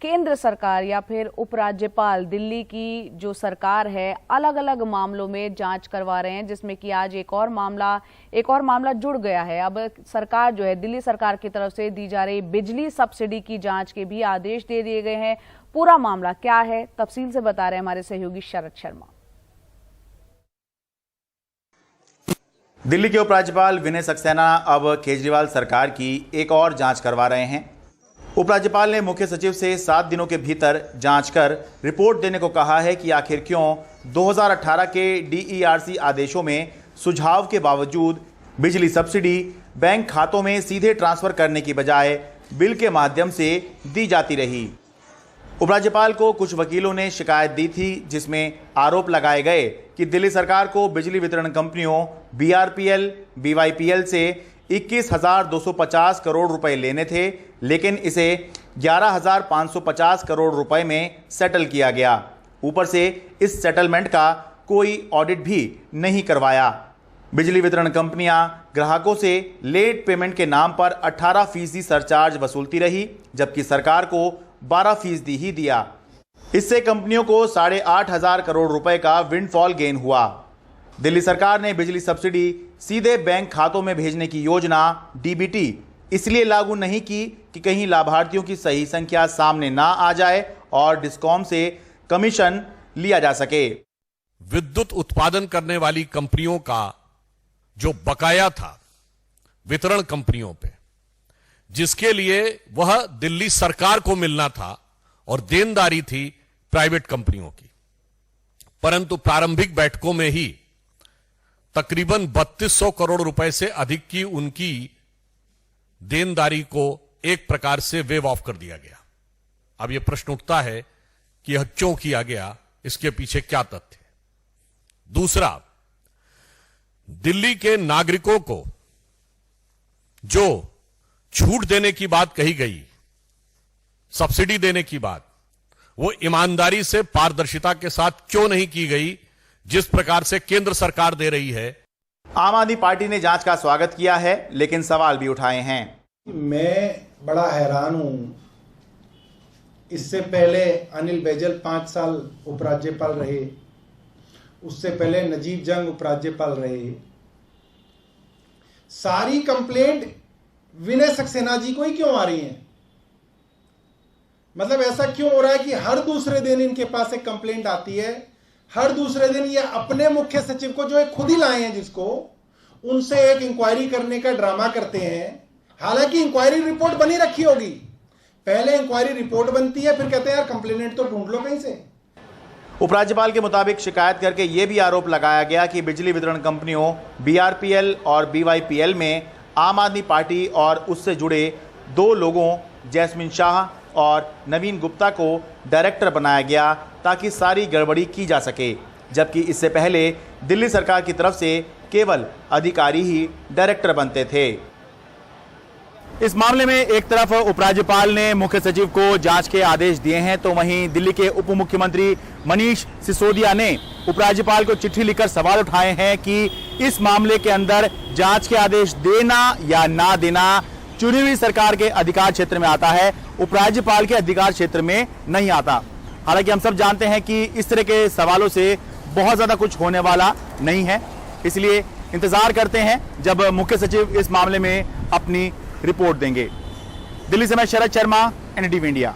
केंद्र सरकार या फिर उपराज्यपाल दिल्ली की जो सरकार है अलग अलग मामलों में जांच करवा रहे हैं, जिसमें कि आज एक और मामला जुड़ गया है। अब सरकार जो है, दिल्ली सरकार की तरफ से दी जा रही बिजली सब्सिडी की जांच के भी आदेश दे दिए गए हैं। पूरा मामला क्या है, तफसील से बता रहे हैं हमारे सहयोगी शरद शर्मा। दिल्ली के उपराज्यपाल विनय सक्सेना अब केजरीवाल सरकार की एक और जांच करवा रहे हैं। उपराज्यपाल ने मुख्य सचिव से 7 दिनों के भीतर जांच कर रिपोर्ट देने को कहा है कि आखिर क्यों 2018 के DERC आदेशों में सुझाव के बावजूद बिजली सब्सिडी बैंक खातों में सीधे ट्रांसफर करने की बजाय बिल के माध्यम से दी जाती रही। उपराज्यपाल को कुछ वकीलों ने शिकायत दी थी, जिसमें आरोप लगाए गए कि दिल्ली सरकार को बिजली वितरण कंपनियों BRPL, BYPL से 21,250 करोड़ रुपए लेने थे, लेकिन इसे 11,550 करोड़ रुपए में सेटल किया गया। ऊपर से इस सेटलमेंट का कोई ऑडिट भी नहीं करवाया। बिजली वितरण कंपनियां ग्राहकों से लेट पेमेंट के नाम पर 18% सरचार्ज वसूलती रही, जबकि सरकार को 12% ही दिया। इससे कंपनियों को 8,500 करोड़ रुपए का विंडफॉल गेन हुआ। दिल्ली सरकार ने बिजली सब्सिडी सीधे बैंक खातों में भेजने की योजना DBT इसलिए लागू नहीं की कि कहीं लाभार्थियों की सही संख्या सामने ना आ जाए और डिस्कॉम से कमीशन लिया जा सके। विद्युत उत्पादन करने वाली कंपनियों का जो बकाया था वितरण कंपनियों पे, जिसके लिए वह दिल्ली सरकार को मिलना था और देनदारी थी प्राइवेट कंपनियों की, परंतु प्रारंभिक बैठकों में ही तकरीबन 3200 करोड़ रुपए से अधिक की उनकी देनदारी को एक प्रकार से वेव ऑफ कर दिया गया। अब यह प्रश्न उठता है कि यह क्यों किया गया, इसके पीछे क्या तथ्य है। दूसरा, दिल्ली के नागरिकों को जो छूट देने की बात कही गई, सब्सिडी देने की बात, वो ईमानदारी से पारदर्शिता के साथ क्यों नहीं की गई, जिस प्रकार से केंद्र सरकार दे रही है। आम आदमी पार्टी ने जांच का स्वागत किया है, लेकिन सवाल भी उठाए हैं। मैं बड़ा हैरान हूं। इससे पहले अनिल बैजल 5 साल उपराज्यपाल रहे, उससे पहले नजीब जंग उपराज्यपाल रहे। सारी कंप्लेंट विनय सक्सेना जी को ही क्यों आ रही हैं? मतलब ऐसा क्यों हो रहा है कि हर दूसरे दिन इनके पास एक कंप्लेंट आती है, हर दूसरे दिन ये अपने मुख्य सचिव को, जो एक खुद ही लाए हैं जिसको, उनसे एक इंक्वायरी करने का ड्रामा करते हैं। हालांकि इंक्वायरी रिपोर्ट बनी रखी होगी, पहले इंक्वायरी रिपोर्ट बनती है, फिर कहते हैं यार कंप्लेनेंट तो ढूंढ लो कहीं से। उपराज्यपाल के मुताबिक शिकायत करके यह भी आरोप लगाया गया कि बिजली वितरण कंपनियों BRPL और BYPL में आम आदमी पार्टी और उससे जुड़े 2 लोगों जैस्मिन शाह और नवीन गुप्ता को डायरेक्टर बनाया गया ताकि सारी गड़बड़ी की जा सके, जबकि इससे पहले दिल्ली सरकार की तरफ से केवल अधिकारी ही डायरेक्टर बनते थे। इस मामले में एक तरफ उपराज्यपाल ने मुख्य सचिव को जांच के आदेश दिए हैं, तो वहीं दिल्ली के उप मुख्यमंत्री मनीष सिसोदिया ने उपराज्यपाल को चिट्ठी लिखकर सवाल उठाए हैं कि इस मामले के अंदर जांच के आदेश देना या ना देना चुनी हुई सरकार के अधिकार क्षेत्र में आता है, उपराज्यपाल के अधिकार क्षेत्र में नहीं आता। हालांकि हम सब जानते हैं कि इस तरह के सवालों से बहुत ज्यादा कुछ होने वाला नहीं है, इसलिए इंतजार करते हैं जब मुख्य सचिव इस मामले में अपनी रिपोर्ट देंगे। दिल्ली से मैं शरद शर्मा, NDTV इंडिया।